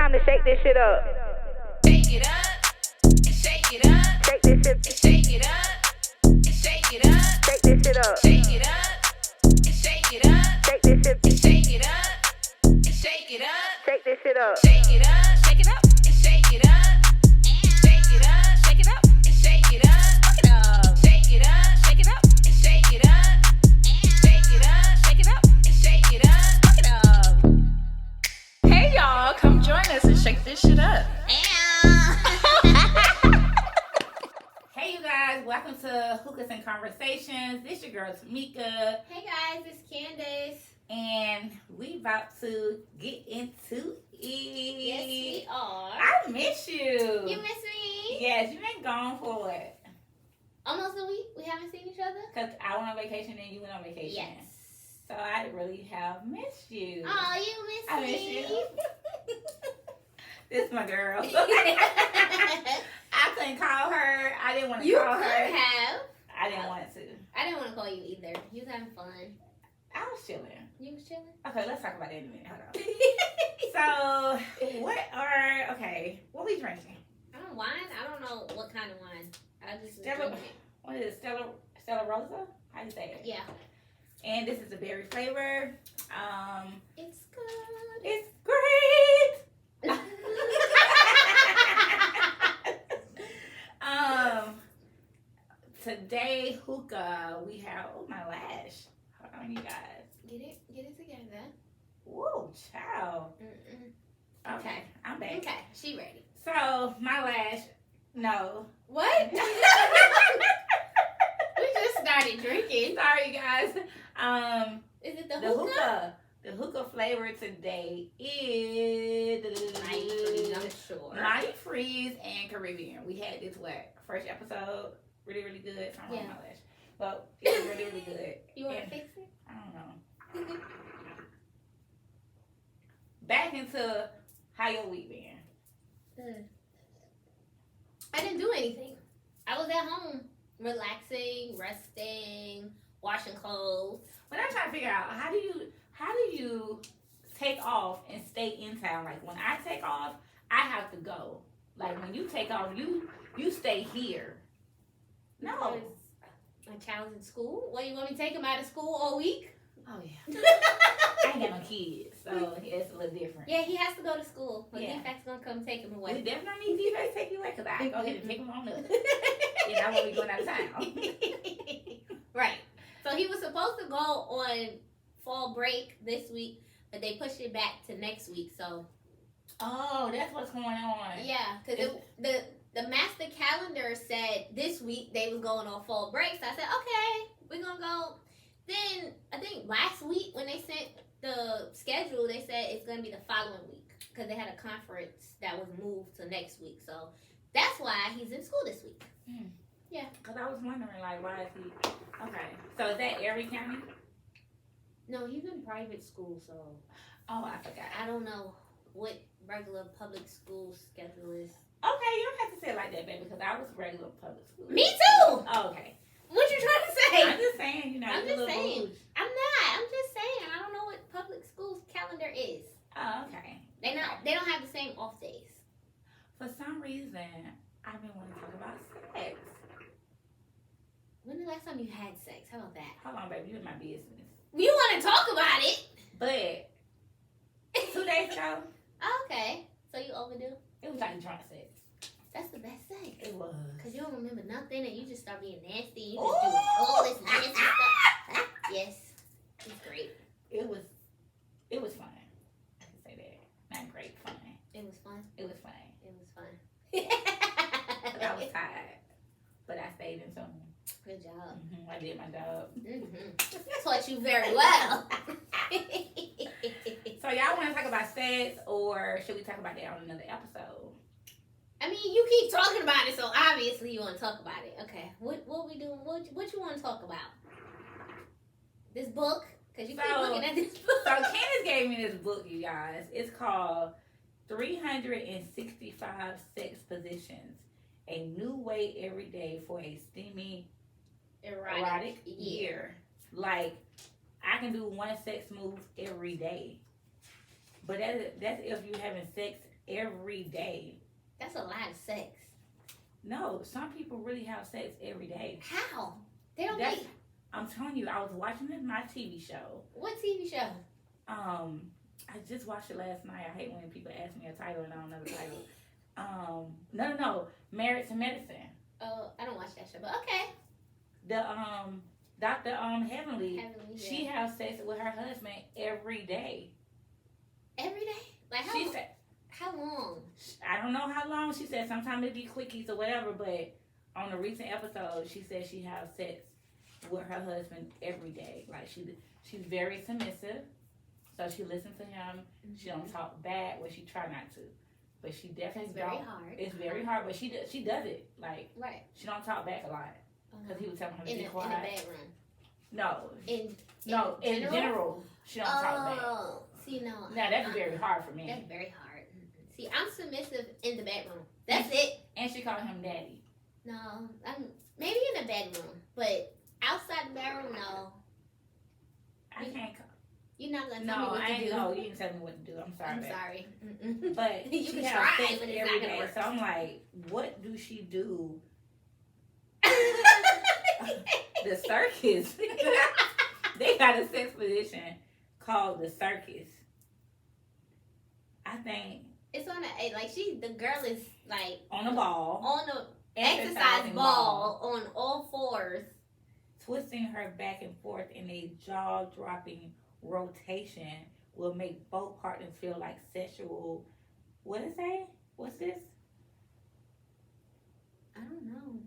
time to shake this shit up. Shake it up, and shake it up. Shake this shit. And shake it up, and shake it up. Shake this shit up. Shake it up, and shake it up. Shake this shit. And shake it up, and shake it up. Shake this shit up. Shake it up, shake it up, and shake it up. Shake it up, shake it up, and shake it up. Shake it up, shake it up, and shake it up. Shake it up, shake it up, and shake it up. Hey y'all, come join us and shake this shit up. Hey you guys, welcome to Hookahs and Conversations. This your girl Tamika. Hey guys, it's Candice. And we about to get into it. Yes, we are. I miss you. You miss me? Yes, you been gone for what? Almost a week. We haven't seen each other? Because I went on vacation and you went on vacation. Yes. So I really have missed you. Oh, you miss I me. miss you. This is my girl. I couldn't call her. I didn't want to You call could her. have. I didn't want to. I didn't want to call you either. You was having fun. I was chilling. You was chilling? Okay, let's talk about that in a minute. Hold on. So, what we drinking? Wine? I don't know what kind of wine. I just Stella, drink it. what is it? Stella Rosa? How you say it? Yeah. And this is a berry flavor. It's good. It's great. Today hookah we have. Oh my lash! Hold on, you guys. Get it together. Whoa, child. Mm-mm. Okay, I'm back. Okay, she ready. So my lash. No. What? We just started drinking. Sorry, guys. Is it the The hookah? The hookah flavor today is Mighty Freeze, I'm sure. Mighty Freeze and Caribbean. We had this first episode, really really good. From Yeah. my lash, but it was really really good. You want to And fix it? I don't know. Back into how your week been. I didn't do anything. I was at home, relaxing, resting, washing clothes. But I'm trying to figure out how do you take off and stay in town? Like when I take off, I have to go. Like when you take off, you stay here. No. Because my child's in school. What, you want me to take him out of school all week? Oh yeah. I ain't got no kids, so it's a little different. Yeah, he has to go to school. But Yeah. DFAC's going to come take him We away. definitely need DFA to take you away because I go ahead and pick them on up. And I won't be going out of town. Right. So he was supposed to go on fall break this week, but they pushed it back to next week. So Oh, that's what's going on. yeah, because the master calendar said this week they was going on fall break. So I said, okay, we're gonna go. Then I think last week when they sent the schedule, they said it's gonna be the following week because they had a conference that was moved to next week. So that's why he's in school this week. Yeah. Because I was wondering, like, why is he... Okay. So is that every county? No, he's in private school, so Oh, I forgot. I don't know what regular public school schedule is. Okay, you don't have to say it like that, baby, because I was regular public school. Me too. Oh, okay. What you trying to say? I'm just saying, you know, I'm you're just a little saying. bouge. I'm not. I'm just saying. I don't know what public school's calendar is. Oh, okay. They don't have the same off days. For some reason, I've been wanting to talk about sex. When the last time you had sex? How about that? Hold on, baby, you're in my business. You want to talk about it? But 2 days ago, Okay. So you overdue? it was like drunk sex. That's the best sex. It was. Cause you don't remember nothing and you just start being nasty. You just Ooh. do all this nasty stuff. Yes. It's great. It was fun. I can say that. Not great, fun. It was fun. It was fun. It was fun. But I was tired. But I stayed in tune. Good job. I did my job. Taught you very well. So y'all want to talk about sex, or should we talk about that on another episode? I mean, you keep talking about it, so obviously you want to talk about it. Okay, what we doing? What you want to talk about? This book? Because you keep looking at this book. So Candice gave me this book, you guys. It's called 365 Sex Positions. A New Way Every Day for a Steamy Erotic Year. Like, I can do one sex move every day. But that's if you're having sex every day. That's a lot of sex. No, some people really have sex every day. How? They don't That's, make... I'm telling you, I was watching my TV show. What TV show? I just watched it last night. I hate when people ask me a title and I don't know the title. No. Married to Medicine. Oh, I don't watch that show, but okay. The Dr. Heavenly, she yeah. has sex with her husband every day. Every day? Like how? She said, how long? I don't know how long. She said sometimes it be quickies or whatever, but on a recent episode, she said she has sex with her husband every day. Like she's very submissive, so she listens to him. Mm-hmm. She don't talk bad, well, she try not to, but she definitely. It's very hard. It's very hard, but she does it. Like right. She don't talk back a lot because he was telling her to be quiet. In the bedroom. No. In general, she don't talk back. Oh, see, no. Now that's very hard for me. That's very hard. See, I'm submissive in the bedroom. That's it. And she called him daddy. No, I'm maybe in the bedroom, but outside the bedroom, no. I can't. You're not gonna tell me what to do. No, you didn't tell me what to do. I'm sorry. I'm sorry. But you she can has try, sex but it's every not gonna day. work. So I'm like, what do she do? The circus. They got a sex position called the circus. I think it's on a like the girl is like on a ball. On the exercise ball on all fours. Twisting her back and forth in a jaw-dropping rotation will make both partners feel like sexual. What did it say? What's this? I don't know.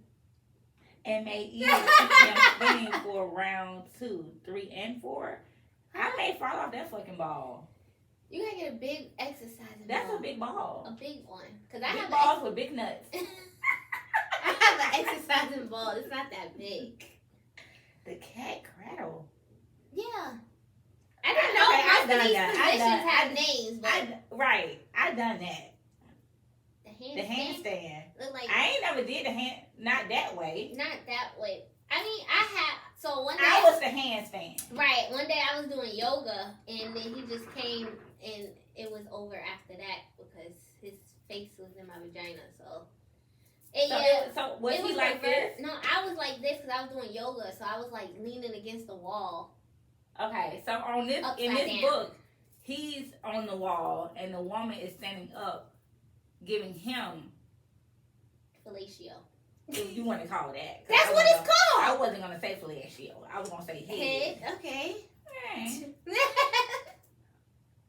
And may even keep them spinning for round 2, 3, and 4. I may fall off that fucking ball. You gotta get a big exercise That's ball. a big ball. A big one. Cause big balls with big nuts. I have an exercising ball. It's not that big. The cat cradle. Yeah. I don't know. Okay, Most of these positions have names, but I done that. The handstand. Look like I ain't never did the hand. Not that way. Not that way. I mean, I have. So one day I was the handstand. Right. One day I was doing yoga, and then he just came, and it was over after that because his face was in my vagina. So was he like this? No, I was like this because I was doing yoga, so I was like leaning against the wall. Okay, so on this in this book, he's on the wall, and the woman is standing up, giving him fellatio. If you want to call it that. That's what it's called. I wasn't gonna say fellatio. I was gonna say head. Okay.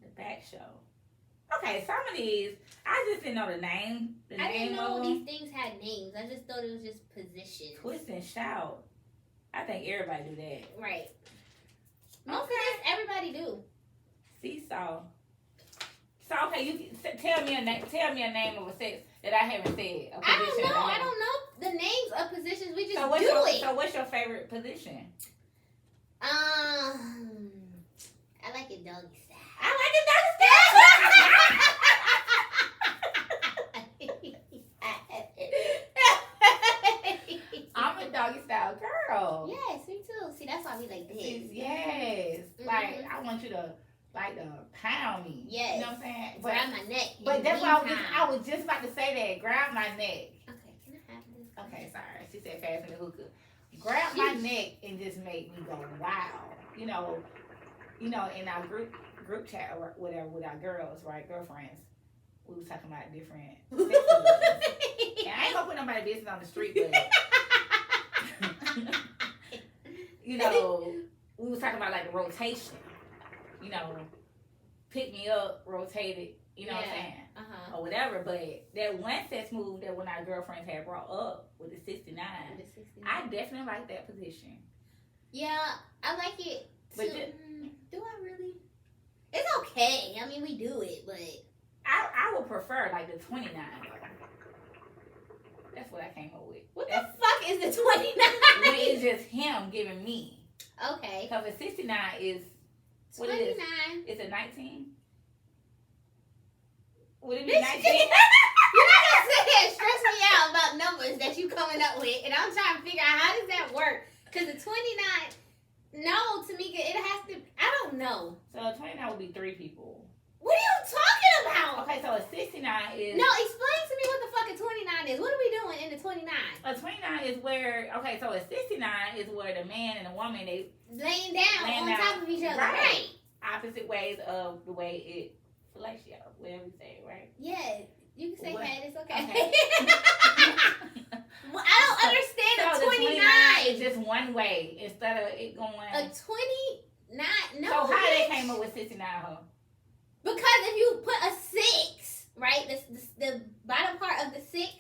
The back show. Okay, some of these I just didn't know the name. I didn't know these things had names. I just thought it was just positions. Twist and shout. I think everybody do that. Right. Most of this, everybody do. Seesaw. So okay, you tell me a name. Tell me a name of a sex that I haven't said. I don't know the names of positions. We just do it. So what's your favorite position? I like it doggy style. I like it doggy style. I'm a doggy style girl. Yes, me too. See, that's why we like this. Yes. Mm-hmm. Like, I want you to, pound me. Yes. You know what I'm saying? Grab my neck. But that's what I was just about to say that. Grab my neck. Okay, can I have this? Okay, sorry. She said fast in the hookah. Grab my neck and just make me go, wow. You know, in our group chat or whatever with our girls, right, girlfriends, we was talking about different sex. And I ain't gonna put nobody's business on the street, but we was talking about the rotation. Pick me up, rotate it, what I'm saying? Uh-huh. Or whatever, but that one sex move that one of our girlfriends had brought up with the 69, I definitely like that position. Yeah, I like it too. But do I really? It's okay. I mean, we do it, but I would prefer the 29. That's what I came up with. What the fuck is the 29? When it's just him giving me. Okay. Because the 69 is 29. It's a 19. Would it be 19? You're not gonna sit here and stress me out about numbers that you coming up with, and I'm trying to figure out how does that work? Because the 29, no, Tamika, it has to. I don't know. So 29 would be 3 people. What are you talking about? okay, so a 69 is... No, explain to me what the fuck a 29 is. What are we doing in the 29? A 29 is where, okay, so a 69 is where the man and the woman, they Laying down laying on down, top of each other. right. Right. Opposite ways of the way it flex you, whatever you say, right? Yeah. You can say What? head, it's okay. Okay. Well, I don't understand So a the 29. is just one way instead of it going... A 29? No. So how they bitch. came up with 69, huh? Because if you put a 6, right, the bottom part of the 6 is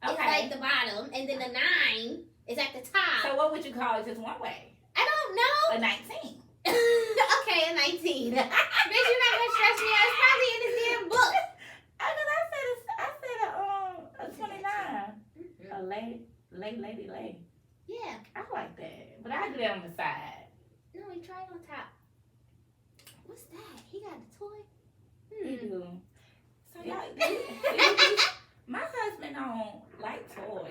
like the bottom, and then the 9 is at the top. So what would you call it just one way? I don't know. A 19. Okay, a 19. Bitch, you're not gonna stress me out. It's probably in this damn book. I said a 29. A lay. Yeah. I like that. But I do that on the side. No, we tried on top. What's that? He got a toy? You do. So y'all, my husband don't like toys.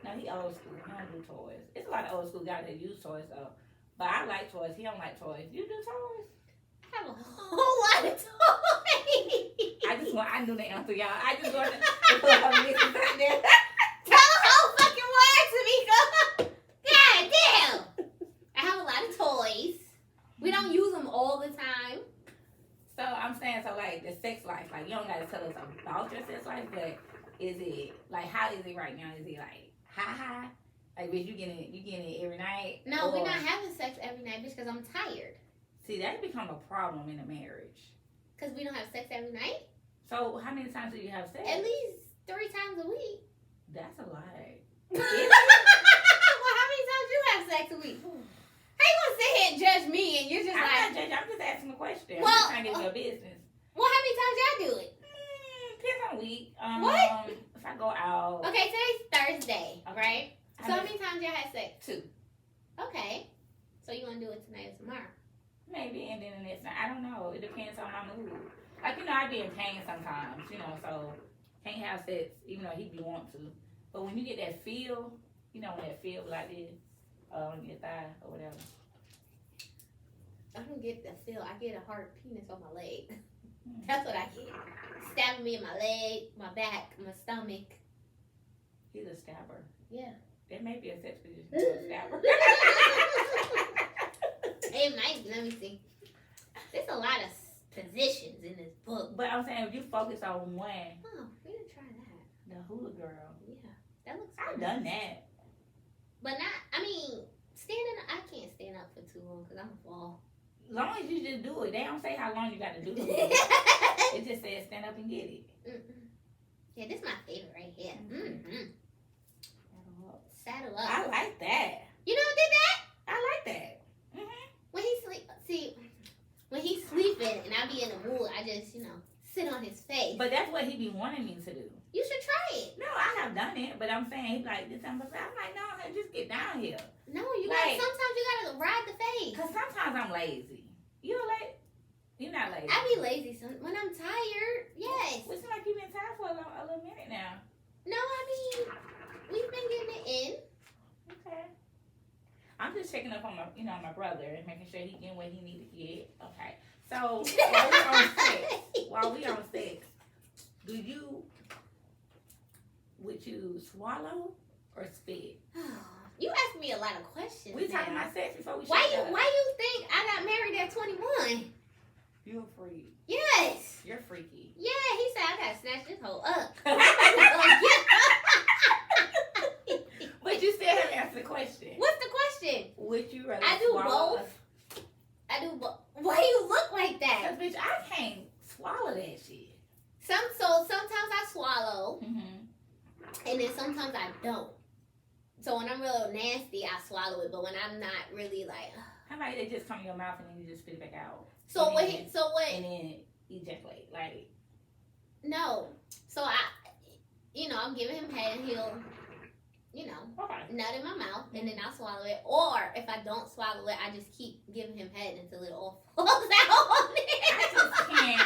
No, he old school. He don't do toys. It's a lot of old school guys that use toys though. But I like toys. He don't like toys. You do toys? I have a whole lot of toys. I knew the answer, y'all. I just wanted to put her business out there. Tell the whole fucking word, Tamika. God damn. I have a lot of toys. We don't use them all the time. So I'm saying, so like the sex life, like you don't gotta tell us about your sex life, but is it like how is it right now? Is it like high? Like bitch, you getting it every night? No, Or- we're not having sex every night, bitch, because I'm tired. See, that become a problem in a marriage. Because we don't have sex every night? So how many times do you have sex? At least 3 times a week. That's a lot. Well, how many times you have sex a week? How you gonna sit here and judge me and you're just I'm like, not judging. I'm just asking a question. I'm Well, just trying to get your business. well, how many times y'all do it? Depends on the week. What? If I go out. Okay, today's Thursday, right? So how I many times y'all had sex? 2. Okay. So you wanna do it tonight or tomorrow? Maybe, and then the next night. I don't know. It depends on my mood. Like, you know, I be in pain sometimes, you know, so can't have sex, even though he be want to. But when you get that feel, you know, when that feel like this, on your thigh or whatever. I don't get the feel. I get a hard penis on my leg. That's what I get. Stabbing me in my leg, my back, my stomach. He's a stabber. Yeah. That may be a sex position for a stabber. It might be. Let me see. There's a lot of positions in this book. But I'm saying if you focus on one, Oh, we didn't try that. the hula girl. Yeah. That looks I've fun. done that. But not, I mean, standing, I can't stand up for too long because I'm a fall. As long as you just do it. They don't say how long you got to do it. It just says stand up and get it. Yeah, this is my favorite right here. Mm-hmm. Saddle up. I like that. You know who did that? I like that. Mm-hmm. When he sleep, see, when he's sleeping and I be in the mood, I just, sit on his face. But that's what he be wanting me to do. You should try it. No, I have done it, but I'm saying he's like this. I'm like, no, honey, just get down here. No, you Like- gotta, sometimes you gotta ride the face. Cause sometimes I'm lazy. You're not lazy. I be lazy when I'm tired. Yes. It seems like you've been tired for a little minute now. No, I mean, we've been getting it in. Okay. I'm just checking up on my brother and making sure he getting what he need to get. Okay. So while we on sex, would you swallow or spit? You asked me a lot of questions. We talking now. about sex before we Why shut you up. think I got married at 21? You a freak. Yes. You're freaky. Yeah, he said I gotta snatch this hoe up. But you still haven't answered the question. What's the question? Would you rather I do swallow both. I do both. Why you look like Cause that? bitch, I can't swallow that shit. Sometimes I swallow, Mm-hmm. and then sometimes I don't. So when I'm real nasty, I swallow it. But when I'm not really like, How about they just come in your mouth and then you just spit it back out? so And what? then- So what? And then ejaculate. Like, No. So I'm giving him head, and he'll, okay. nut in my mouth, and then I'll swallow it. Or if I don't swallow it, I just keep giving him head until it all falls out on I it. just can't.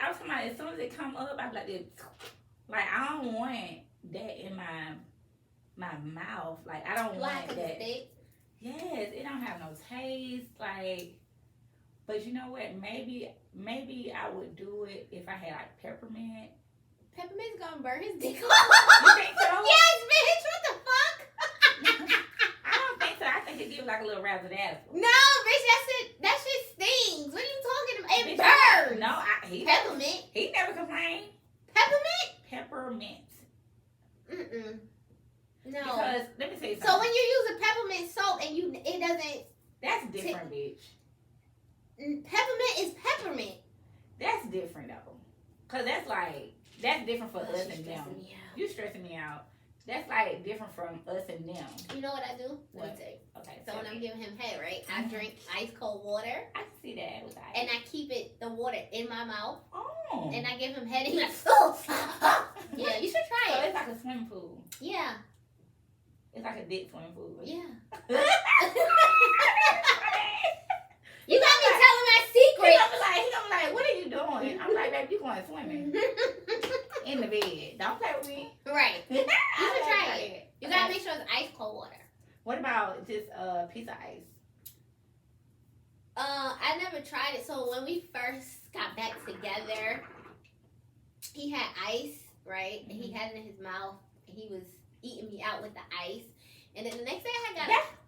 I was talking about as soon as it come up, I'm like this. Like, I don't want that in my mouth. Like, I don't Do I want have to that. stick? Yes, it don't have no taste. Like, But you know what? Maybe I would do it if I had like peppermint. Peppermint's gonna burn his dick off. You think so? Yes, bitch. What the fuck? I don't think so. I think it gives like a little razzle dazzle. No, bitch. That shit stings. What are you talking about? It burns. No, he never complained. Peppermint. Peppermint. Mm-mm. No. Because let me say something. So when you use a peppermint soap and it doesn't. That's different, bitch. Peppermint is peppermint. That's different though. Cause that's different for us and them. You stressing me out. That's like different from us and them. You know what I do? Let me What? tell you. Okay. So when I'm giving him head, right? I drink ice cold water I can see that with ice. and I keep the water in my mouth Oh. and I give him head and he's like, oh. Yeah, you should So try it. it's like a swimming pool. Yeah. It's like a dick swimming pool. Yeah. He You got me telling my gonna secret. be like, what are you doing? I'm like, babe, you going swimming in the bed. Don't play with me. Right. You You should try it. You gotta make sure it's ice cold water. What about just a piece of ice? I never tried it. So when we first got back together, he had ice, right? And he had it in his mouth. And he was eating me out with the ice. And then the next day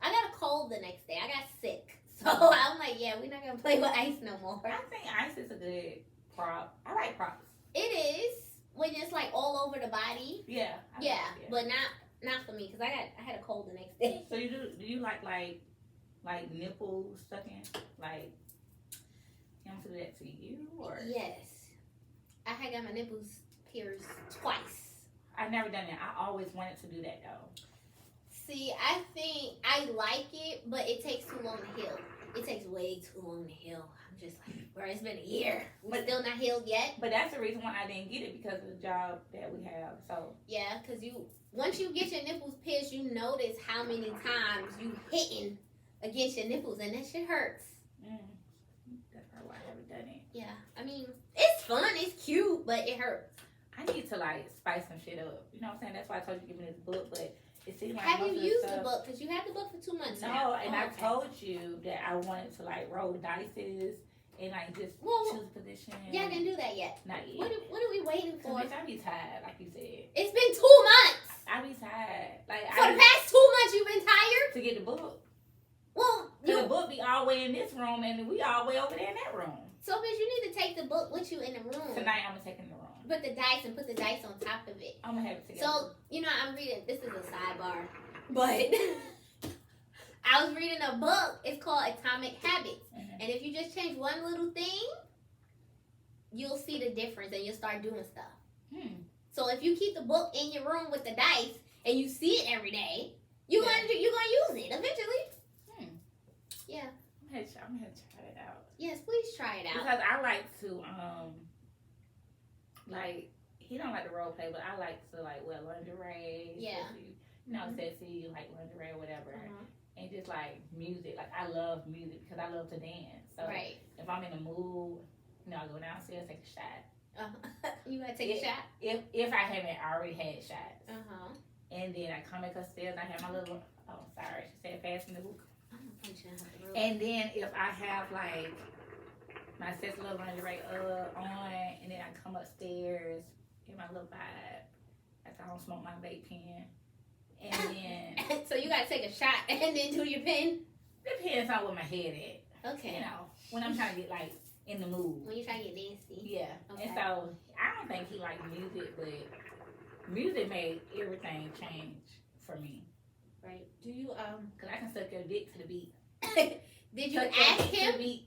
I got a cold the next day. I got sick. So I'm like, yeah, we're not gonna play with ice no more. I think ice is a good prop. I like props. It is when it's like all over the body. Yeah. Yeah, but not for me because I had a cold the next day. So do you like nipple sucking? Like him to do that to you or? Yes, I had got my nipples pierced twice. I've never done that. I always wanted to do that though. See, I think I like it, but it takes too long to heal. It takes way too long to heal. I'm just like, bro, it's been a year. We're still not healed yet. But that's the reason why I didn't get it because of the job that we have. So yeah, because once you get your nipples pierced, you notice how many times you hitting against your nipples, and that shit hurts. That's probably why I haven't done it. Yeah, I mean, it's fun, it's cute, but it hurts. I need to like spice some shit up. You know what I'm saying? That's why I told you to give me this book, but it seems like have most you of the used stuff, the book? Because you had the book for 2 months No, now. and Oh, I okay. told you that I wanted to like roll dices and like just Well, choose position. Yeah, I didn't do that yet. Not yet. What are we waiting for? Bitch, I be tired, like you said. It's been 2 months. I be tired. Like For the past 2 months, you've been tired? to get the book. Well, The book be all the way in this room and we all the way over there in that room. so bitch, you need to take the book with you in the room. Tonight I'm gonna take it in the room. Put the dice and put the dice on top of it. I'm gonna have it together. So, I'm reading, this is a sidebar, but I was reading a book. It's called Atomic Habits. Mhm. And if you just change one little thing, you'll see the difference and you'll start doing stuff. So if you keep the book in your room with the dice and you see it every day, you're gonna use it eventually. Yeah. I'm gonna try it out. Yes, please try it out. Because I like to like he don't like to role play, but I like to like wear lingerie. Yeah. Sexy, like lingerie or whatever. Uh-huh. And just like music. Like I love music because I love to dance. So Right. if I'm in the mood, I go downstairs, take a shot. You gotta take a shot. If I haven't already had shots. And And then I come back upstairs, I have my little she said pass me the book. I'm gonna punch you in the room. And then if I have like my sexy little lingerie on, and then I come upstairs, get my little vibe, after I don't smoke my vape pen, and then So you gotta take a shot and then do your pen. depends on where my head at. Okay. When I'm trying to get like in the mood. When you try to get nasty. Yeah. Okay. And so I don't think he likes music, but music made everything change for me. Right. Do you Cause I can suck your dick to the beat. Did you Suck your ask dick to the him? beat.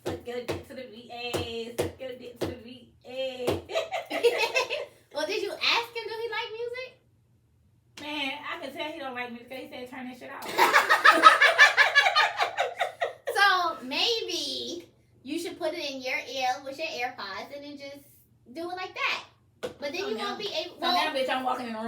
Suck your dick to the beat. Ay. Suck your dick to the beat. Ay. Well, did you ask him? Do he like music? Man, I can tell he don't like music. He said turn that shit off. So maybe you should put it in your ear with your AirPods and then just do it like that. But then you won't be able. So now, bitch, I'm walking in the room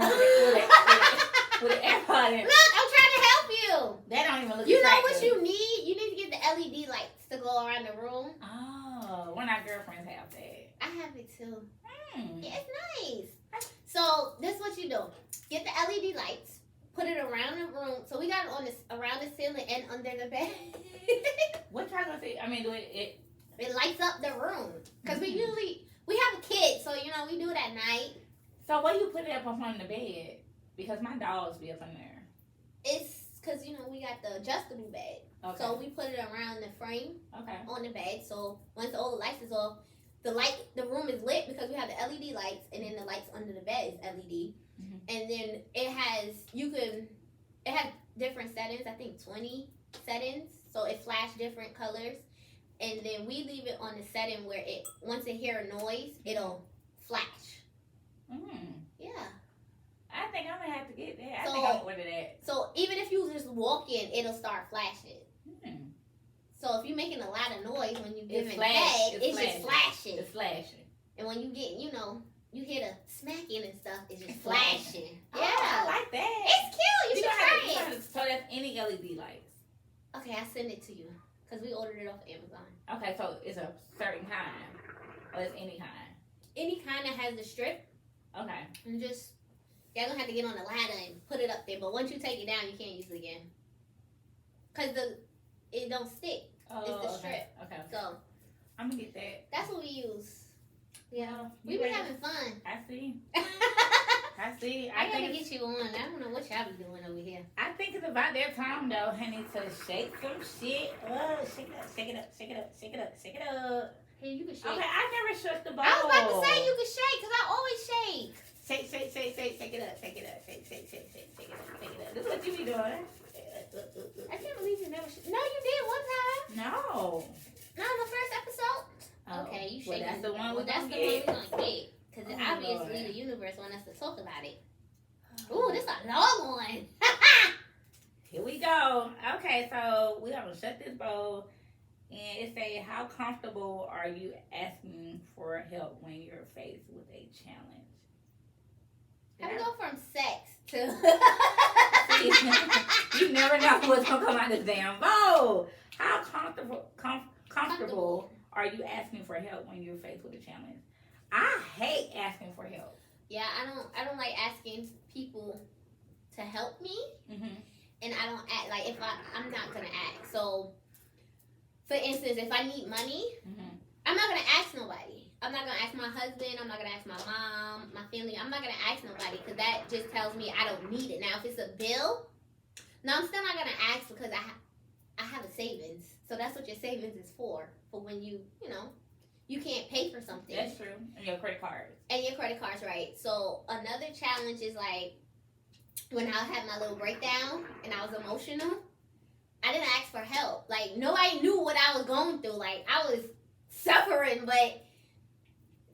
with an AirPod in. Look, I'm trying to help you. That don't even look You know attractive. what you need? You need to get the LED lights to go around the room. Oh, one of our girlfriends have that. I have it too. Hmm. Yeah, it's nice. So this is what you do. Get the LED lights, put it around the room. So we got it on this around the ceiling and under the bed. What try to say? I mean, do it It lights up the room. Because we Mm-hmm. have a kid, so, we do it at night. So why you put it up on the bed? Because my dogs be up in there. It's because, we got the adjustable bed. Okay. So we put it around the frame Okay. on the bed. So once all the lights is off, the room is lit because we have the LED lights, and then the lights under the bed is LED. Mhm. And then it has different settings. I think 20 settings. So it flash different colors. And then we leave it on the setting where once it hear a noise, it'll flash. Yeah. I think I'm gonna have to get that. I So- think I'm gonna order that. So even if you just walk in, it'll start flashing. Hmm. So if you're making a lot of noise when you give It's it flash- head, it's it's just flashing. It's flashing. And when you get, you hear the smacking and stuff, it's just It's flashing. flashing. Oh, Yeah. I like that. It's cute. You should try it. So that's any LED lights. Okay, I'll send it to you. Because we ordered it off Amazon. Okay, so it's a certain kind, or it's any kind. Any kind that has the strip, Okay. and just, y'all gonna have to get on the ladder and put it up there. But once you take it down, you can't use it again. Because it don't stick. Oh, It's the okay. strip. Okay. So I'm gonna get that. that's what we use. Yeah. Well, We you be ready? having fun. I see. I I see. gotta think get you on. I don't know what y'all be doing over here. I think it's about their time though, honey, to shake some shit up. Shake it up, shake it up, shake it up, shake it up, shake it up. Hey, you can shake. Okay, I never shook the bowl. I was about to say you can shake because I always shake. Shake, shake, shake, shake, shake it up, shake it up, shake, shake, shake, shake, shake it up, shake it up. This is what you be doing. I can't believe you never. No, you did one time. No. No, in the first episode. Oh, Okay, you well, shaking. that's the one Well, we're that's gonna the one get. we're gonna get. Because Oh, obviously Lord. the universe wants us to talk about it. Ooh, this a long one. Here we go. Okay, so we gonna shut this bowl, and it say, how comfortable are you asking for help when you're faced with a challenge? How we go from sex to? You never know what's gonna come out of this damn bowl. How comfortable are you asking for help when you're faced with a challenge? I hate asking for help. Yeah, I don't like asking people to help me, Mm-hmm. and I don't act like if I'm not gonna ask. So, for instance, if I need money, Mm-hmm. I'm not gonna ask nobody. I'm not gonna ask my husband. I'm not gonna ask my mom, my family. I'm not gonna ask nobody because that just tells me I don't need it. Now, if it's a bill, no, I'm still not gonna ask because I have a savings. So that's what your savings is for when you can't pay for something. That's true. And your credit cards. And your credit cards, right? So another challenge is like when I had my little breakdown and I was emotional, I didn't ask for help. Like nobody knew what I was going through. Like I was suffering, but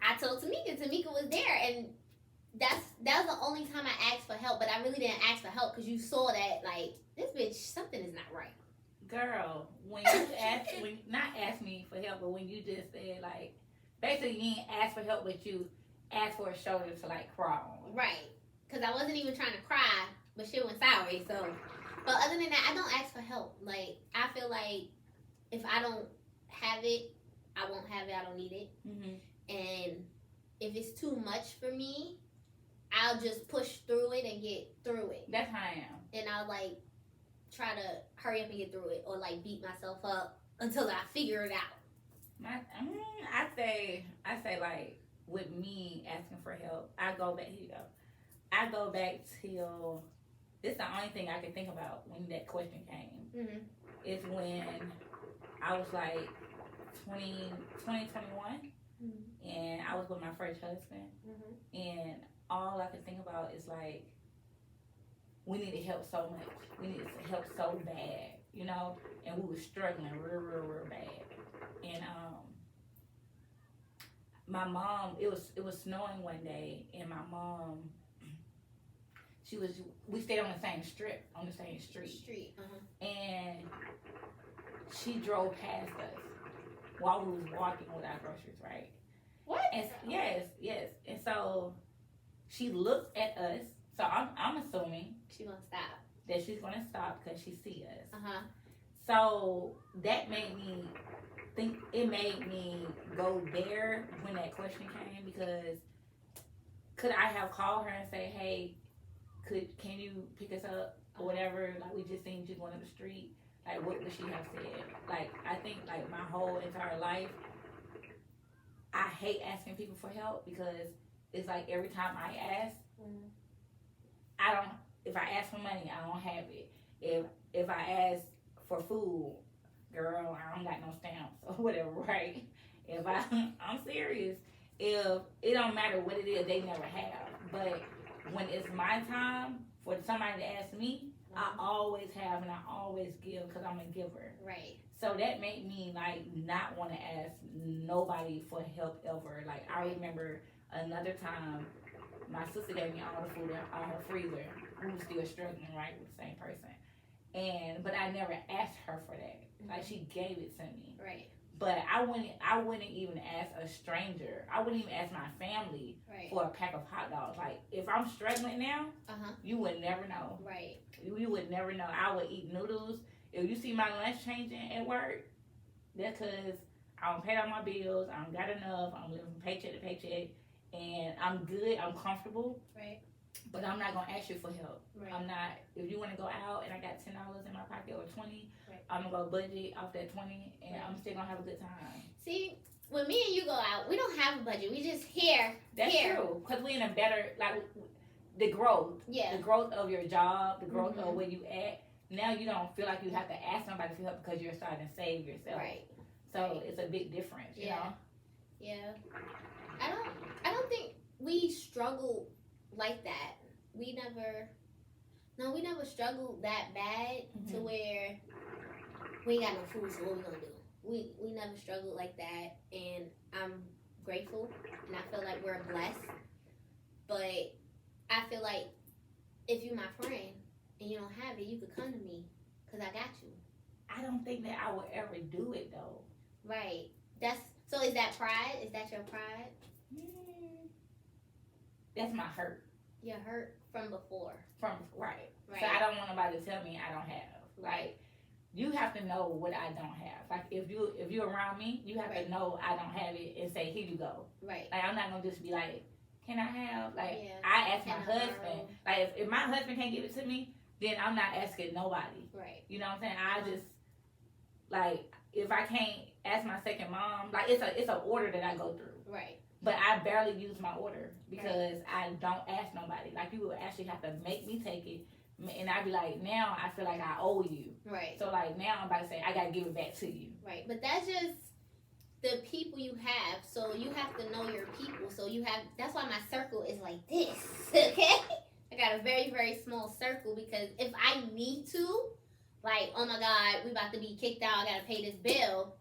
I told Tamika. Tamika was there, and that was the only time I asked for help. But I really didn't ask for help because you saw that like this bitch, something is not right. Girl, when you not ask me for help, but when you just said like, basically you didn't ask for help, but you asked for a shoulder to like cry on. Right. Because I wasn't even trying to cry, but shit went sour. So, but other than that, I don't ask for help. Like, I feel like if I don't have it, I won't have it. I don't need it. Mm-hmm. And if it's too much for me, I'll just push through it and get through it. That's how I am. And I'll, like, try to hurry up and get through it or, like, beat myself up until I figure it out. I say like with me asking for help, I go back. Here you go. I go back till this is the only thing I can think about when that question came. Mm-hmm. Is when I was like 21, Mm-hmm. and I was with my first husband, Mm-hmm. and all I could think about is like we needed help so much. We needed help so bad, you know, and we were struggling real bad. And my mom, it was snowing one day, and my mom, we stayed on the same street, and she drove past us while we was walking with our groceries, right? What? And yes. And so she looked at us. So I'm assuming She gonna stop. that she's gonna stop because she see us. Uh-huh. So that made me think. It made me go there when that question came, because could I have called her and say, "Hey, can you pick us up or whatever? Like we just seen you going up the street." Like what would she have said? Like I think like my whole entire life I hate asking people for help because it's like every time I ask, I don't. If I ask for money, I don't have it. If I ask for food, girl, I don't got no stamps or whatever, right? If I'm serious. If it don't matter what it is, they never have. But when it's my time for somebody to ask me, I always have and I always give because I'm a giver. Right. So that made me like not want to ask nobody for help ever. Like I remember another time, my sister gave me all the food out her freezer. We were still struggling, right, with the same person. But I never asked her for that. Like she gave it to me. Right. But I wouldn't even ask a stranger. I wouldn't even ask my family for a pack of hot dogs. Like if I'm struggling now, you would never know. Right. You would never know. I would eat noodles. If you see my lunch changing at work, that's because I don't pay all my bills. I don't got enough. I'm living from paycheck to paycheck, and I'm good. I'm comfortable. Right. But I'm not gonna ask you for help. Right. I'm not. If you want to go out and I got $10 in my pocket or 20, right. I'm gonna go budget off that 20, and right. I'm still gonna have a good time. See, when me and you go out, we don't have a budget. We just here. That's true. Cause we in a better the growth. Yeah. The growth of your job, the growth of where you at. Now you don't feel like you have to ask somebody for help because you're starting to save yourself. Right. So it's a big difference. You know. Yeah. I don't think we struggle like that. We never struggled that bad to where we ain't got no food, so what we gonna do? We never struggled like that, and I'm grateful, and I feel like we're blessed. But I feel like if you're my friend and you don't have it, you could come to me, because I got you. I don't think that I would ever do it, though. Right. So is that pride? Is that your pride? That's my hurt. Your hurt from before. Right. So I don't want nobody to tell me I don't have. Like, you have to know what I don't have. Like, if you're around me, you have to know I don't have it and say, here you go. Right. Like, I'm not going to just be like, can I have? Like, I ask my husband. Like, if my husband can't give it to me, then I'm not asking nobody. Right. You know what I'm saying? I just, like, if I can't ask my second mom, like, it's an order that I go through. Right. But I barely use my order because I don't ask nobody. Like, you would actually have to make me take it. And I'd be like, now I feel like I owe you. Right. So, like, now I'm about to say, I got to give it back to you. Right. But that's just the people you have. So you have to know your people. So that's why my circle is like this. Okay? I got a very, very small circle because if I need to, like, oh my God, we about to be kicked out, I got to pay this bill,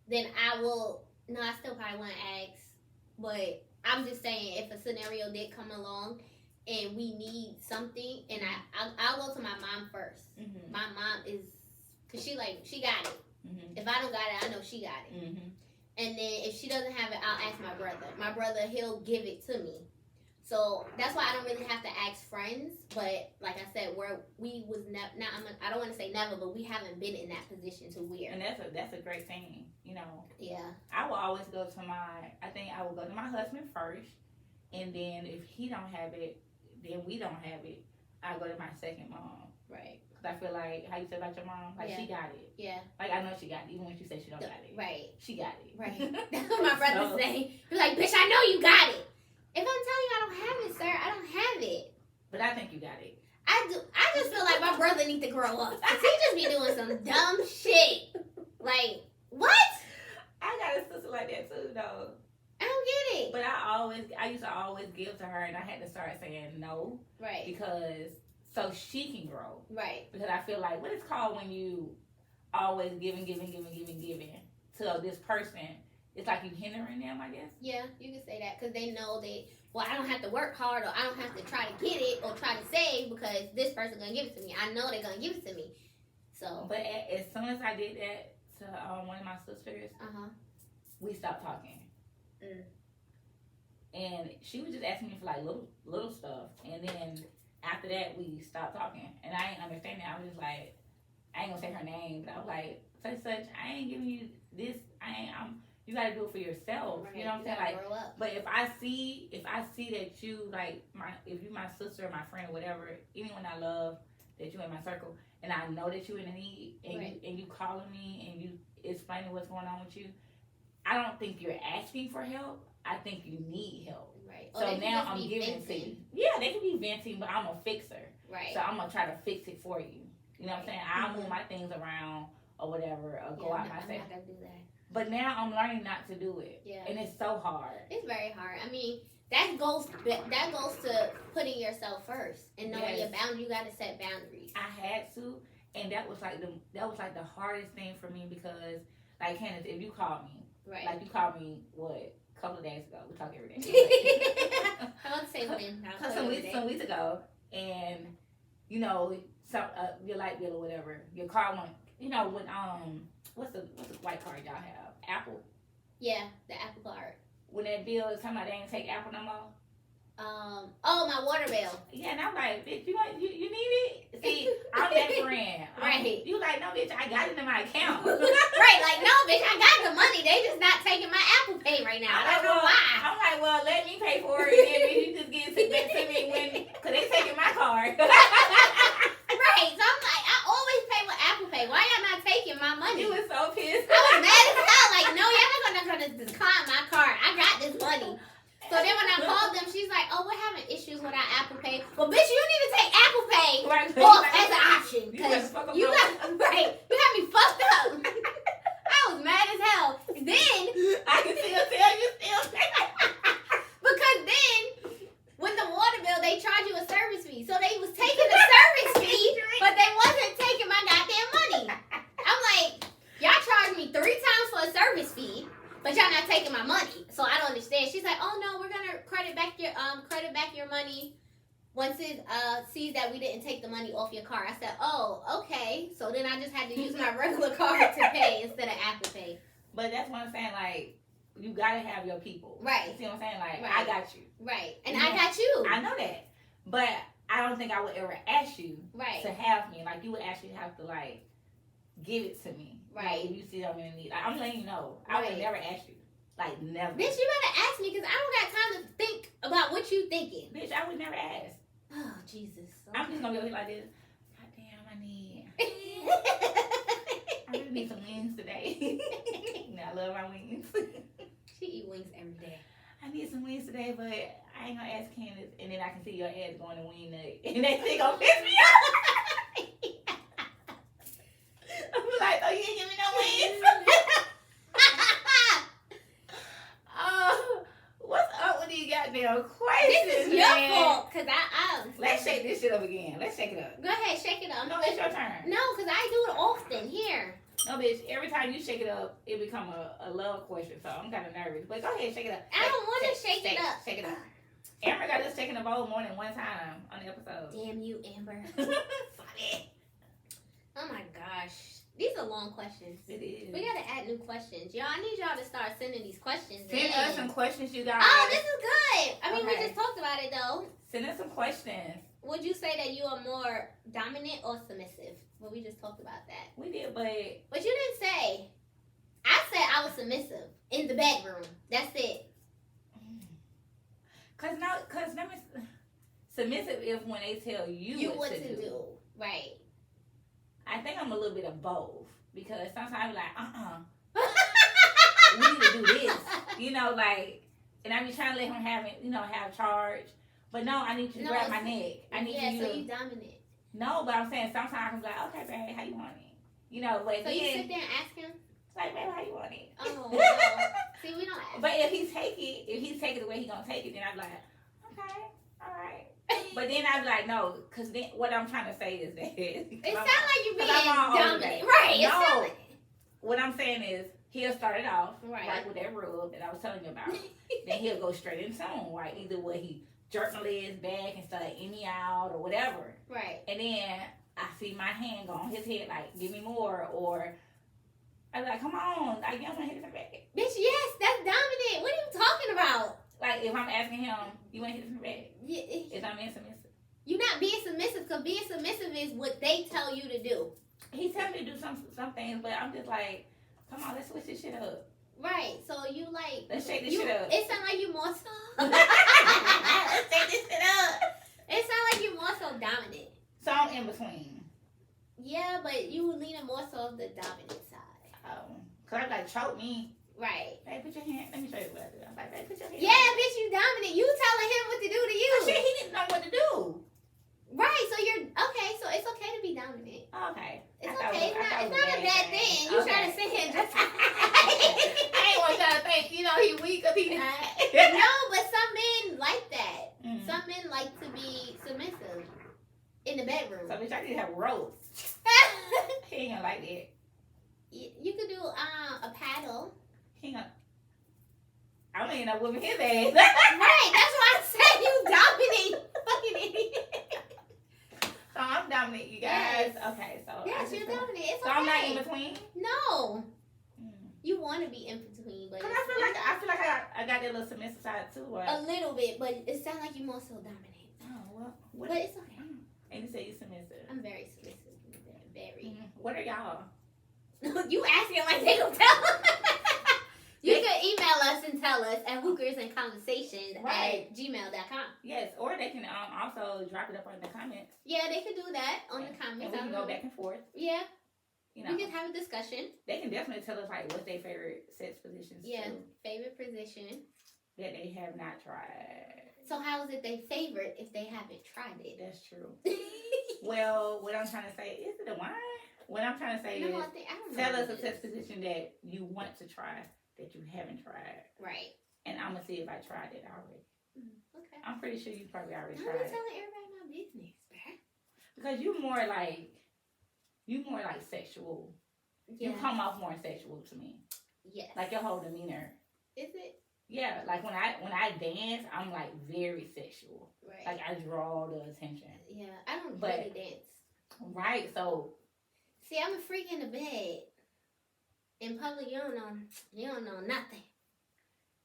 then I still probably want to ask. But I'm just saying, if a scenario did come along and we need something, and I'll go to my mom first. Mm-hmm. My mom is, because she got it. Mm-hmm. If I don't got it, I know she got it. Mm-hmm. And then if she doesn't have it, I'll ask my brother. My brother, he'll give it to me. So that's why I don't really have to ask friends. But like I said, we was I don't want to say never, but we haven't been in that position to where. And that's a great thing, you know. Yeah. I will always go to I will go to my husband first, and then if he don't have it, then we don't have it. I go to my second mom. Right. Because I feel like, how you said about your mom, like she got it. Yeah. Like I know she got it, even when she said she don't got it. Right. She got it. Right. That's what my brother saying. He's like, bitch, I know you got it. If I'm telling you I don't have it, sir, I don't have it. But I think you got it. I do. I just feel like my brother needs to grow up. Cause he just be doing some dumb shit. Like, what? I got a sister like that too, though. I don't get it. But I used to always give to her, and I had to start saying no. Right. Because so she can grow. Right. Because I feel like, what it's called when you always giving to this person, it's like you hindering them, I guess. Yeah, you can say that because they know I don't have to work hard, or I don't have to try to get it or try to save because this person's going to give it to me. I know they're going to give it to me. So. But as soon as I did that to one of my sisters, we stopped talking. Mm. And she was just asking me for like little stuff. And then after that, we stopped talking. And I ain't understand it. I was just like, I ain't going to say her name, but I was like, such, I ain't giving you this. You gotta do it for yourself. Right. You know what I'm saying? Like, but if I see that you like if you my sister or my friend or whatever, anyone I love, that you in my circle, and I know that you in a need, and you calling me and you explaining what's going on with you, I don't think you're asking for help. I think you need help. Right. So now I'm giving it to you. Yeah, they can be venting, but I'm a fixer. Right. So I'm gonna try to fix it for you. You know what I'm saying? I'll move my things around or whatever, or go out myself. I'm not gonna do that. But now I'm learning not to do it. Yeah. And it's so hard. It's very hard. I mean, that goes to putting yourself first and knowing your boundaries. You gotta set boundaries. I had to, and that was like the hardest thing for me because, like, Candace, if you called me, right? Like you called me what? A couple of days ago. We talk every day. I want to say when. Some weeks ago, and you know, some your light bill or whatever, your car went. You know, when what's the white card y'all have? Apple. Yeah, the Apple card. When that bill is talking about they ain't take Apple no more. Oh, my water bill. Yeah, and I'm like, bitch, you need it? See, I'm that friend. Right. You like, no, bitch, I got it in my account. Right, like, no, bitch, I got the money. They just not taking my Apple Pay right now. I don't know why. I'm like, well, let me pay for it, and then you just get it back to me because they taking my card. Right, so I'm like, I always pay with Apple Pay. Why y'all not taking my money? You was so pissed. I was mad as hell. Like, no, y'all not gonna decline my card. I got this money. So then when I called them, she's like, oh, we're having issues with our Apple Pay. Well, bitch, you need to take Apple Pay off as an option. Because you got me fucked up. I was mad as hell. Then, I can still tell you still. Because then, with the water bill, they charge you a service fee. So they was taking a service fee, but they wasn't taking my goddamn money. I'm like, y'all charged me 3 times for a service fee. But y'all not taking my money, so I don't understand. She's like, "Oh no, we're gonna credit back your money once it sees that we didn't take the money off your card." I said, "Oh, okay." So then I just had to use my regular card to pay instead of Apple Pay. But that's what I'm saying. Like, you gotta have your people, right? See what I'm saying? Like, right. I got you, right? And I got you. I know that, but I don't think I would ever ask you, right, to have me. Like, you would actually have to like give it to me. Right. Like, if you see I'm in need. Like, I'm letting you know. I would never ask you. Like, never. Bitch, you better ask me because I don't got time to think about what you thinking. Bitch, I would never ask. Oh, Jesus. Okay. I'm just going to be over here like this. God damn, I really need some wings today. Now, I love my wings. She eat wings every day. I need some wings today, but I ain't going to ask Candace. And then I can see your ass going to wing nut. And that thing going to piss me off. I'm like, oh, you ain't give me no wings? What's up with these goddamn questions? This is your fault, cause I. Let's shake this shit up again. Let's shake it up. Go ahead, shake it up. No, it's your turn. No, cause I do it often. Here. No, bitch. Every time you shake it up, it become a love question. So I'm kind of nervous. But go ahead, shake it up. I don't want to shake it up. Shake it up. Amber got us shaking the bowl more than one time on the episode. Damn you, Amber. Funny. Oh my gosh. These are long questions. It is. We gotta add new questions. Y'all, I need y'all to start sending these questions in. Send us some questions, you guys. Oh, this is good. I mean, Okay. we just talked about it, though. Send us some questions. Would you say that you are more dominant or submissive? Well, we just talked about that. We did, but But you didn't say. I said I was submissive in the bedroom. That's it. Cause let me submissive if when they tell you what to do. Right. I think I'm a little bit of both because sometimes I'm like, we need to do this, you know, like, and I be trying to let him have it, you know, have charge, but no, I need you to grab my neck. I need you so to. you dominant. No, but I'm saying sometimes I'm like, okay, babe, how you want it? You know, but So then you sit there and ask him. it's like, babe, how you want it? Oh, no. See, we don't ask. But if he's take it the way he gonna take it, then I'm like, okay, all right. But then I'm like, no, because then what I'm trying to say is that it sounds like you're being dominant. Right. No. What I'm saying is he'll start it off right with that rub that I was telling you about. Then he'll go straight in tone, right? Either where he jerk my legs back and start in me out or whatever. Right. And then I see my hand go on his head like, give me more, or I'm like, come on, like, you don't want to hit it in the back. Bitch, yes, that's dominant. What are you talking about? Like, if I'm asking him, you want to hit it in the back? Yeah, Is I'm being submissive? You're not being submissive, because being submissive is what they tell you to do. He's telling me to do some things, but I'm just like, come on, let's switch this shit up. Right, so you like... Let's shake this shit up. It sounds like you more so... Let's shake this shit up. It sounds like you're more so dominant. So I'm in between. Yeah, but you were leaning more so of the dominant side. Cause I'm like, choke me. Right. Hey, put your hand. Let me show you what I do. I'm like, hey, put your hand to be high. No, but some men like that. Mm. Some men like to be submissive in the bedroom. So bitch, I need to have a rose. He ain't gonna like that. You could do a paddle. He ain't gonna. I'm gonna end up whipping his ass. Right, that's why I said you dominate. Fucking idiot. So I'm dominant, you guys. Okay, so Yes, you're dominant. It's So okay. I'm not in between. No. You want to be in between, but Cause I feel like I got that little submissive side too. Or... a little bit, but it sounds like you're more so dominant. Oh well. What... But it's okay. And you say you submissive. I'm very submissive. Very. What are y'all? You asking like they don't tell us. You can email us and tell us at hookersandconversations@gmail.com. Yes, or they can also drop it up in the comments. Yeah, they can do that on the comments. And we can go back and forth. Yeah. You know, We can have a discussion. they can definitely tell us like what's their favorite sex positions. Yeah. Too, Favorite position. that they have not tried. So how is it their favorite if they haven't tried it? That's true. Well, what I'm trying to say is it a wine? What I'm trying to say No, is I don't tell know us what a it sex is. position that you want to try that you haven't tried, Right. and I'm gonna see if I tried it already. Okay. I'm pretty sure you probably already I'm tried not it telling everybody my business, bruh. because you more like sexual. Yeah. You come off more sexual to me, Yes. like your whole demeanor. Is it? Yeah, like when I dance, I'm like very sexual. Right. Like I draw the attention. Yeah. I don't But- really dance. Right. So See, I'm a freak in the bed. In public, you don't know nothing.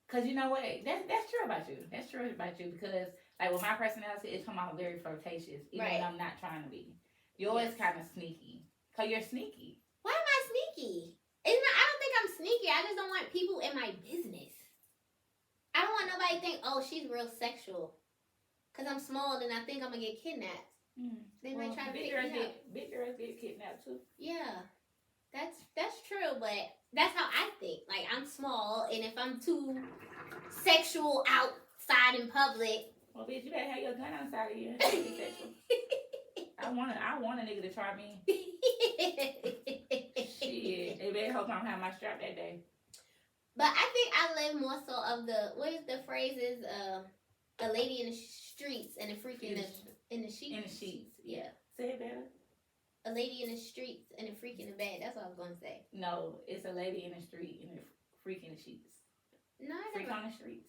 cause you know what? That's true about you. That's true about you because like with my personality, it come out very flirtatious, even Right. when I'm not trying to be. Yours Yes. kind of sneaky. Cause you're sneaky. Why am I sneaky? I don't think I'm sneaky. I just don't want people in my business. I don't want nobody to think, oh, she's real sexual. Because I'm small and I think I'm going to get kidnapped. They might try to big pick girls me up. big girls get kidnapped too. Yeah. That's true, but that's how I think. Like, I'm small, and if I'm too sexual outside in public... Well, bitch, you better have your gun outside of you. And be sexual. I want a nigga to try me. Shit, they better hope I don't have my strap that day. But I think I live more so of the, what is the phrases? A lady in the streets and a freak in the sheets. In the sheets. Yeah. Say it better. A lady in the streets and a freak in the bed. That's what I was going to say. No, it's a lady in the street and a freak in the sheets. No, I Freak never. on the streets.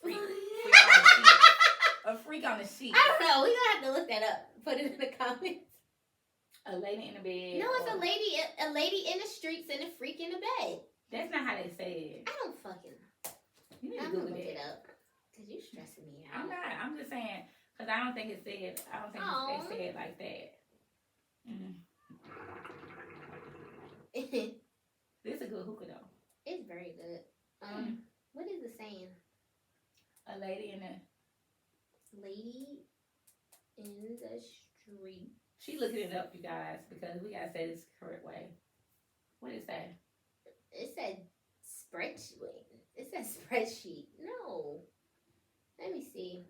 Freak on the sheets. A freak on the sheets. I don't know. We're going to have to look that up. Put it in the comments. A lady in the bed. No, it's a lady in the streets and a freak in the bed. That's not how they say it. I don't fucking know. You need to I'm going to Google look it it. up. Because you stressing me out. I'm not. I'm just saying. Because I don't think it said. I don't think they said it like that. This is a good hookah though. It's very good. What is the saying? A lady in the. Lady in the street. She looking it up, you guys, because we gotta say this the correct way. What did it say? It said spreadsheet. It said spreadsheet. No. Let me see.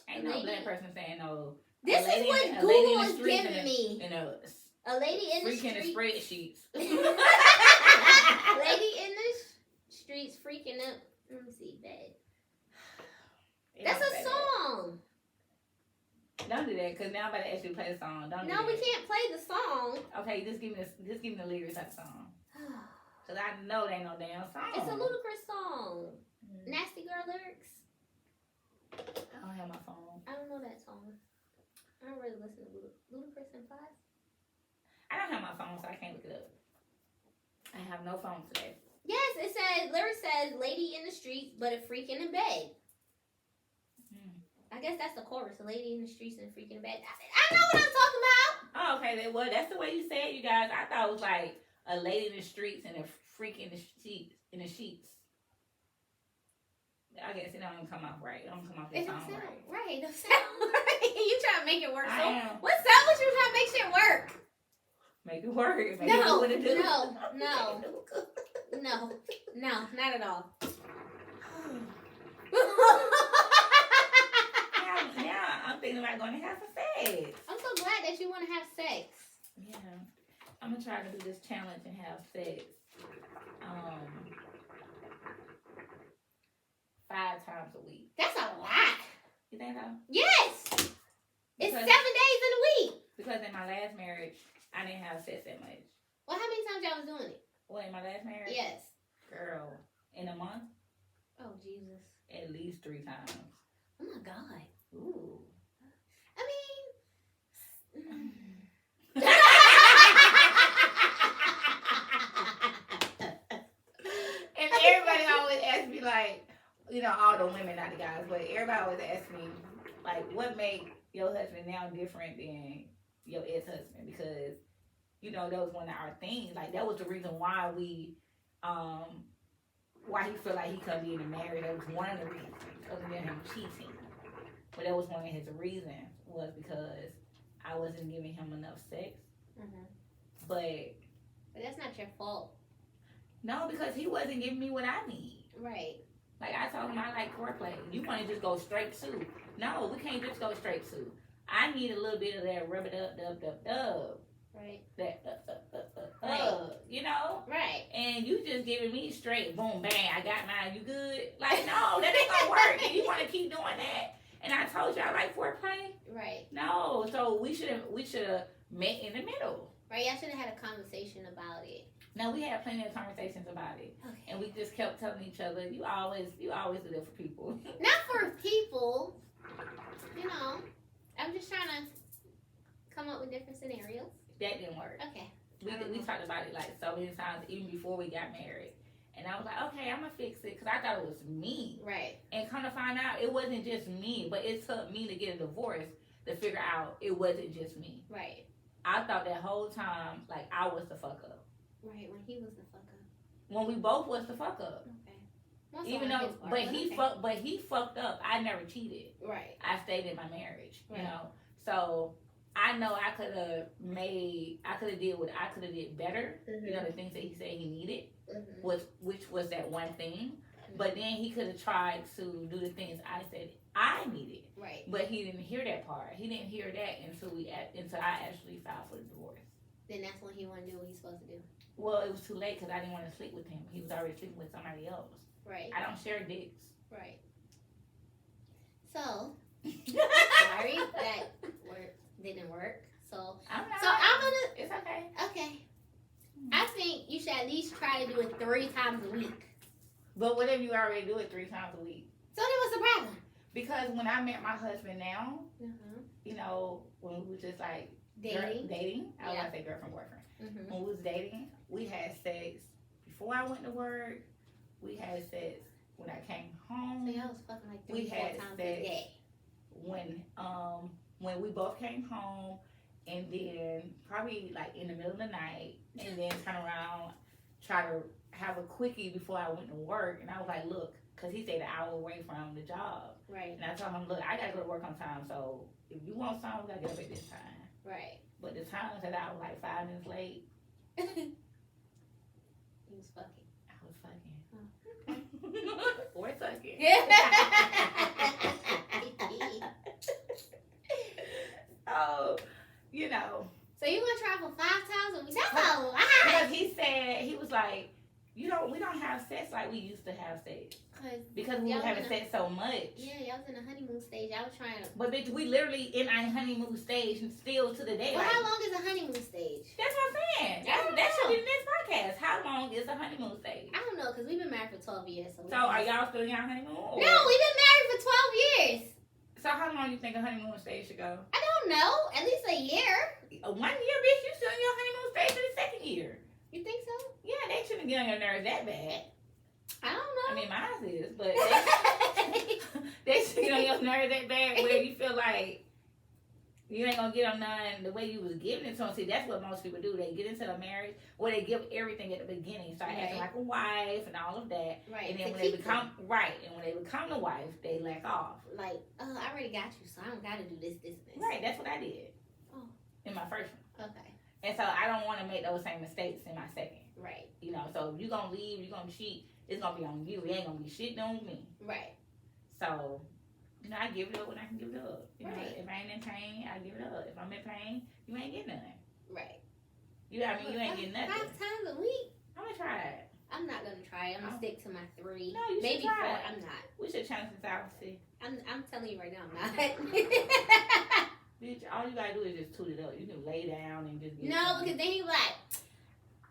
Ain't no black person saying no. This is what Google is giving me. You know, A lady in the freaking the street. spreadsheets. Lady in the streets freaking up. Let me see. Bed. That's a song. Don't do that, cause now I'm about to actually play the song. Don't do No, that. we can't play the song. Okay, just give me the lyrics of the song. Cause I know they ain't no damn song. It's a ludicrous song. Nasty Girl lyrics. I don't have my phone. I don't know that song. I don't really listen to Ludacris and Plies. I don't have my phone, so I can't look it up. I have no phone today. Yes, it says, lyrics says, lady in the streets, but a freak in the bed. I guess that's the chorus. A lady in the streets and a freak in the bed. I know what I'm talking about. Oh, okay. Well, that's the way you say it, you guys. I thought it was like a lady in the streets and a freak in the sheets. I guess it don't come out right. It don't come out the It don't song sound right. right. It don't sound right. You trying to make it work. I So am. what's up with you trying to make shit work? Make it work. Make it No, do what it do. no, not at all. Now I'm thinking about going to have some sex. I'm so glad that you want to have sex. Yeah. I'm going to try to do this challenge and have sex. You think so? Yes. It's 7 Because- days in a week. Because in my last marriage, I didn't have sex that much. Well, how many times y'all was doing it? Well, in my last marriage? Yes. Girl, in a month, Oh, Jesus. at least 3 times. Oh, my God. Ooh. I mean... And everybody always asks me, like, you know, all the women, not the guys, but everybody always asks me, like, what make your husband now different than your ex-husband? Because, you know, that was one of our things. Like, that was the reason why why he felt like he couldn't be in a marriage. That was one of the reasons, other than him cheating. But that was one of his reasons, was because I wasn't giving him enough sex. Mm-hmm. But that's not your fault. no, because he wasn't giving me what I need. Right. Like I told him, I like foreplay. You want to just go straight to? No, we can't just go straight to. I need a little bit of that rub it up, dub. Right. That Right. you know. Right. And you just giving me straight boom bang. I got mine. You good? Like no, that ain't gonna work. And you want to keep doing that? And I told you I like foreplay. Right. No, so we should have met in the middle. Right. Y'all should have had a conversation about it. No, we had plenty of conversations about it, Okay. and we just kept telling each other, "You always do that for people." Not for people. You know, I'm just trying to come up with different scenarios. That didn't work. Okay. We talked about it like so many times, even before we got married. And I was like, okay, I'm gonna fix it, because I thought it was me. Right. And kind of find out it wasn't just me, but it took me to get a divorce to figure out it wasn't just me. Right. I thought that whole time like I was the fuck up. Right. When he was the fuck up. When we both was the fuck up. Okay. Most Even on though, his part, but okay. he fucked up. I never cheated. Right. I stayed in my marriage, Right. you know. So I know I could have did better. Mm-hmm. You know, the things that he said he needed, Mm-hmm. which was that one thing. But then he could have tried to do the things I said I needed. Right. But he didn't hear that part. He didn't hear that until I actually filed for the divorce. Then that's when he want to do what he's supposed to do. Well, it was too late because I didn't want to sleep with him. He was already sleeping with somebody else. Right. I don't share dicks. Right. So sorry that didn't work. So I'm gonna. It's okay. Okay. I think you should at least try to do it 3 times a week. But what if you already do it 3 times a week? So then what's the problem? Because when I met my husband now, Mm-hmm. you know, when we was just like Dating. I Yeah. want to say girlfriend, boyfriend. Mm-hmm. When we was dating, we had sex before I went to work. We had sex when I came home. So y'all was fucking like 3-4 We had times sex. a day. When we both came home, and then probably like in the middle of the night, and then turn around, try to have a quickie before I went to work. And I was like, look, because he stayed an hour away from the job. Right. And I told him, look, I got to go to work on time, so if you want something, we got to get up at this time. Right. But the times that I was like 5 minutes late, He was fucking. I was fucking. Oh, okay. Or sucking. Oh, you know. So you gonna travel 5 times a week? That's a lot. Because he said, he was like, we don't have sex like we used to have sex. Because we were y'all having in a- sex so much. Yeah, y'all was in the honeymoon stage. I was trying to. But bitch, we literally in our honeymoon stage and still to the day. Well, like, how long is a honeymoon stage? That's what I'm saying. I don't That should be know. the next podcast. How long is the honeymoon stage? I don't know, because we've been married for 12 years. So Are y'all still in your honeymoon? Or? No, we've been married for 12 years. So how long do you think a honeymoon stage should go? I don't know. At least a year. 1 year, bitch. You still in your honeymoon stage in the 2nd year. You think so? Yeah, they shouldn't get on your nerves that bad. I don't know. I mean, mine is, but they should get on your nerves that bad where you feel like you ain't gonna get on none the way you was giving it to them. See, that's what most people do. They get into the marriage where they give everything at the beginning, start acting like a wife and all of that. Right. And then when they become the wife, they lack off. Like, oh, I already got you, so I don't got to do this. Right. That's what I did. Oh. In my first one. Okay. And so I don't want to make those same mistakes in my second. Right. You know, so if you're gonna leave, you're gonna cheat, it's gonna be on you. It ain't gonna be shit on me. Right. So, you know, I give it up when I can give it up. You know, Right. if I ain't in pain, I give it up. If I'm in pain, you ain't getting nothing. Right. You ain't getting 5 nothing. times a week. I'm gonna try it. I'm not gonna try. I'm gonna stick to my 3. No, you maybe should 4. try. I'm not. We should challenge this out and see. I'm telling you right now, I'm not. Bitch, all you gotta do is just toot it up. You can lay down and just get No, something. because then he like,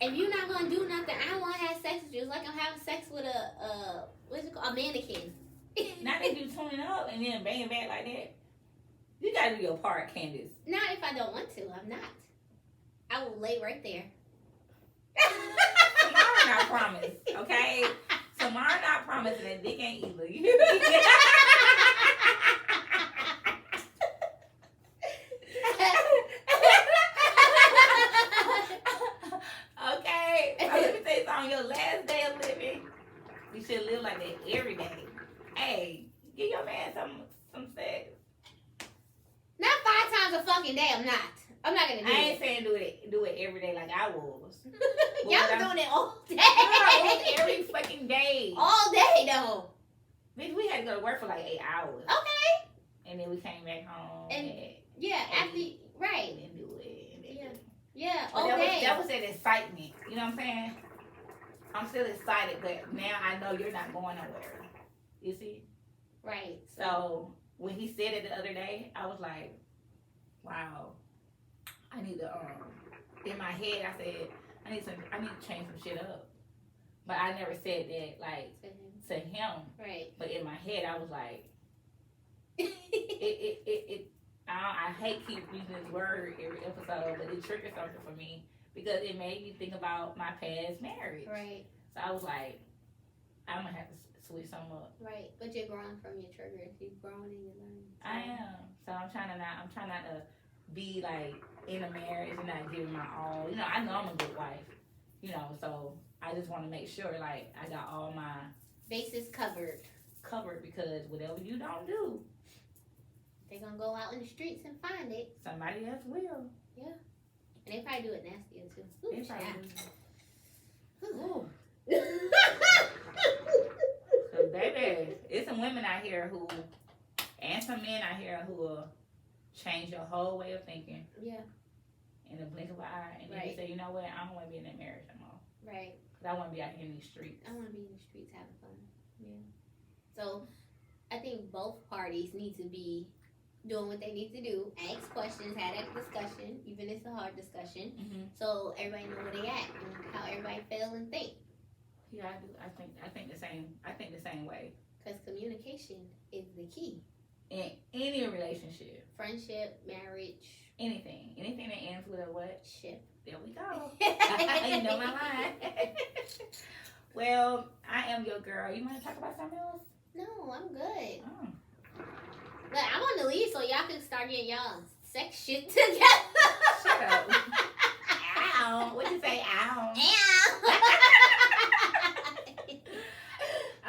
if you're not gonna do nothing, I don't want to have sex with you. It's like I'm having sex with what's it called, a mannequin. Not if you tune it up and then bang it back like that. You gotta do your part, Candice. Not if I don't want to. I'm not. I will lay right there. Tomorrow not promise, okay? Tomorrow not promise that dick ain't either. You hear me? Okay, so let me tell you something. Your last day of living, you should live like that every day. Hey, give your man some sex. Not 5 times a fucking day. I'm not. I'm not gonna do I ain't it. saying do it every day like I was. Y'all doing it all day. Girl, every fucking day. All day though. Bitch, we had to go to work for like 8 hours. Okay. And then we came back home And- and Yeah. After right. then do it. And then Yeah. do it. Yeah. But Okay. that was that excitement. You know what I'm saying? I'm still excited, but now I know you're not going nowhere. You see? Right. So when he said it the other day, I was like, wow. I need to in my head I said I need to change some shit up. But I never said that like to him. Right. But in my head I was like I hate keep using this word every episode, but it triggered something for me because it made me think about my past marriage. Right. So I was like, I'm gonna have to switch something up. Right. But you're growing from your triggers. You've grown and you're learning. I am. So I'm trying not to be like in a marriage and not giving my all. You know, I know I'm a good wife. You know, so I just want to make sure like I got all my Bases covered. covered because whatever you don't do, They're gonna go out in the streets and find it. somebody else will. And they probably do it nastier too. Ooh, They child. probably will. Ooh. So baby, it's some women out here who, and some men out here who will change your whole way of thinking Yeah. in the blink of an eye, and then Right. you say, you know what, I don't want to be in that marriage no more. Right. 'Cause I want to be out here in these streets. I want to be in the streets having fun. Yeah. So, I think both parties need to be doing what they need to do. Ask questions, have that discussion, even if it's a hard discussion, Mm-hmm. so everybody know where they at and how everybody feel and think. Yeah, I do. I think the same. I think the same way. Because communication is the key. In any relationship, Friendship, marriage, anything that ends with a what? ship. There we go. You know my line. Well, I am your girl. You want to talk about something else? No, I'm good. Oh. Look, I'm on the leave so y'all can start getting y'all sex shit together. Shut up. Ow. What'd you say? Ow.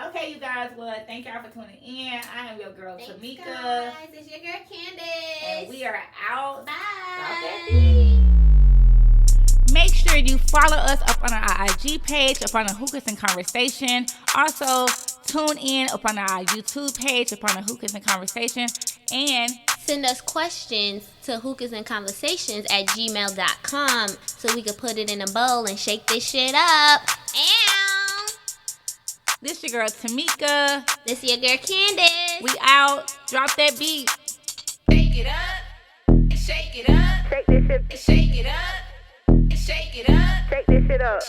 Okay, you guys. Well, thank y'all for tuning in. I am your girl, Thanks, Tamika. guys. It's your girl, Candice. And we are out. Bye. Make sure you follow us up on our IG page, up on the Hookahs and Conversation. Also, tune in up on our YouTube page, up on the Hookahs and Conversation. And Send us questions to hookahsandconversations@gmail.com so we can put it in a bowl and shake this shit up. Ow. this your girl, Tamika. This your girl, Candice. We out. Drop that beat. Shake it up, and shake it up, Shake this shit, and shake it up, and shake it up. shake this shit up.